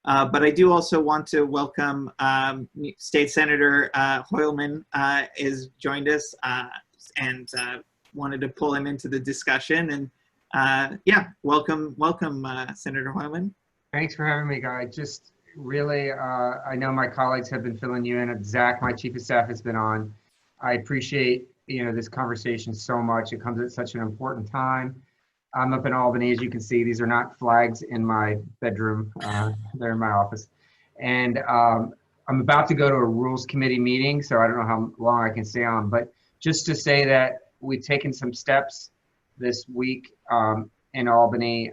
But I do also want to welcome State Senator Hoylman is joined us and wanted to pull him into the discussion. And yeah, welcome, Senator Hoylman. Thanks for having me, Guy. Just really, I know my colleagues have been filling you in. Zach, my chief of staff, has been on. I appreciate this conversation so much. It comes at such an important time. I'm up in Albany, as you can see. These are not flags in my bedroom. They're in my office. And I'm about to go to a rules committee meeting, so I don't know how long I can stay on. But just to say that we've taken some steps this week in Albany.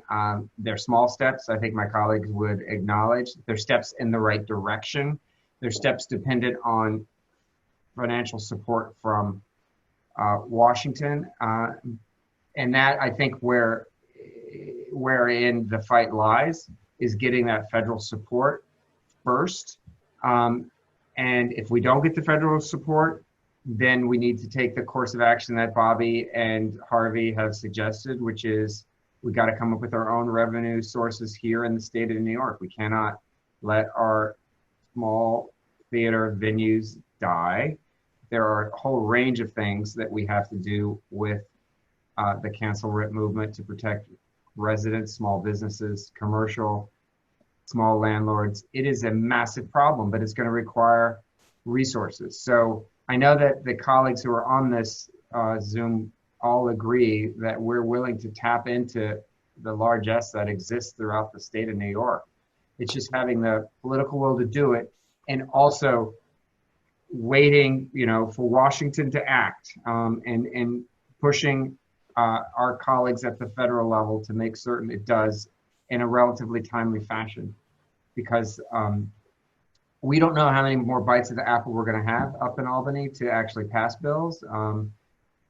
They're small steps. I think my colleagues would acknowledge. They're steps in the right direction. They're steps dependent on financial support from Washington. And that, I think, wherein the fight lies is getting that federal support first. And if we don't get the federal support, then we need to take the course of action that Bobby and Harvey have suggested, which is we got to come up with our own revenue sources here in the state of New York. We cannot let our small theater venues die. There are a whole range of things that we have to do with the cancel writ movement to protect residents, small businesses, commercial, small landlords. It is a massive problem, but it's going to require resources. So I know that the colleagues who are on this Zoom all agree that we're willing to tap into the largesse that exists throughout the state of New York. It's just having the political will to do it, and also waiting, for Washington to act and pushing our colleagues at the federal level to make certain it does in a relatively timely fashion, because we don't know how many more bites of the apple we're going to have up in Albany to actually pass bills.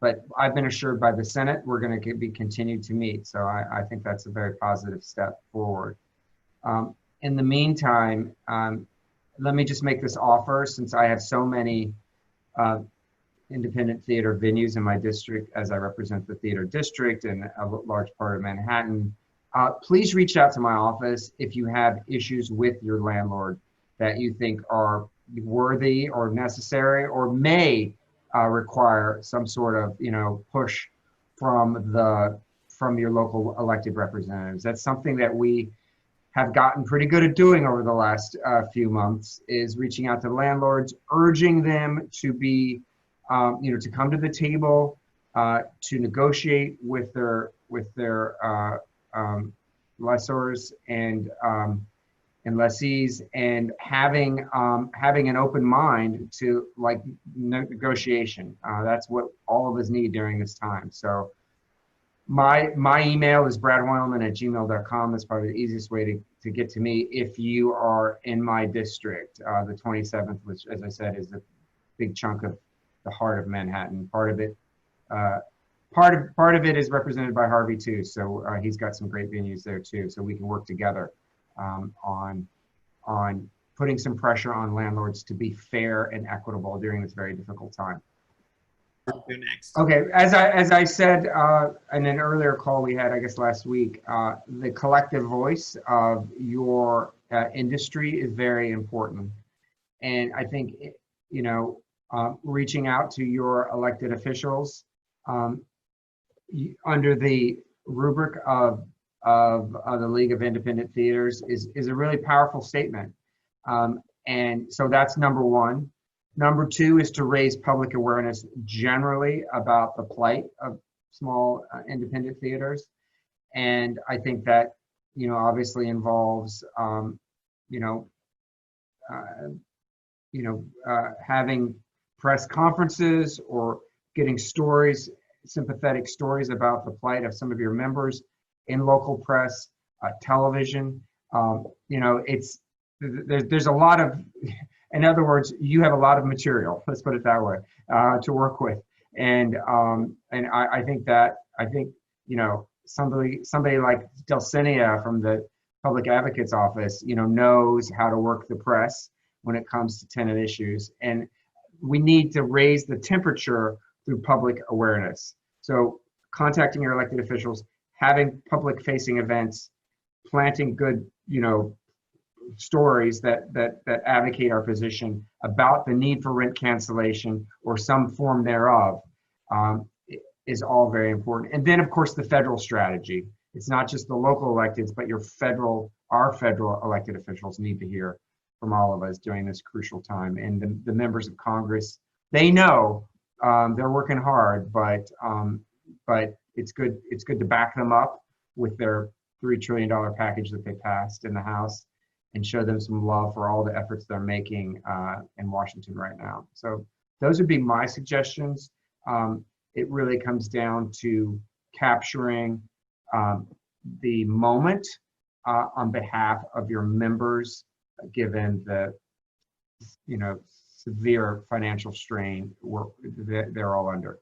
But I've been assured by the Senate we're going to be continued to meet. So I think that's a very positive step forward. In the meantime, let me just make this offer, since I have so many independent theater venues in my district, as I represent the theater district and a large part of Manhattan. Please reach out to my office if you have issues with your landlord that you think are worthy or necessary or may require some sort of push from your local elected representatives. That's something that we have gotten pretty good at doing over the last few months, is reaching out to landlords, urging them to be to come to the table, to negotiate with their lessors and lessees, and having an open mind to negotiation. That's what all of us need during this time. So my email is bradhoylman@gmail.com. That's probably the easiest way to get to me if you are in my district. The 27th, which, as I said, is a big chunk of the heart of Manhattan. Part of it is represented by Harvey too. So he's got some great venues there too. So we can work together on putting some pressure on landlords to be fair and equitable during this very difficult time. Next. Okay, as I said in an earlier call we had, I guess last week, the collective voice of your industry is very important, and I think reaching out to your elected officials under the rubric of the League of Independent Theaters is a really powerful statement, and so that's number one. Number two is to raise public awareness generally about the plight of small independent theaters, and I think that obviously involves having press conferences or getting stories, sympathetic stories about the plight of some of your members in local press, television. There's a lot of, in other words, you have a lot of material, let's put it that way, to work with. And I think somebody like Delcinia from the Public Advocate's Office, knows how to work the press when it comes to tenant issues. And we need to raise the temperature through public awareness. So contacting your elected officials, having public facing events, planting good, stories that advocate our position about the need for rent cancellation or some form thereof is all very important. And then, of course, the federal strategy. It's not just the local electeds, but our federal elected officials need to hear from all of us during this crucial time. And the members of Congress, they know they're working hard, but it's good to back them up with their $3 trillion package that they passed in the House and show them some love for all the efforts they're making in Washington right now. So those would be my suggestions. It really comes down to capturing the moment on behalf of your members, given the severe financial strain they're all under.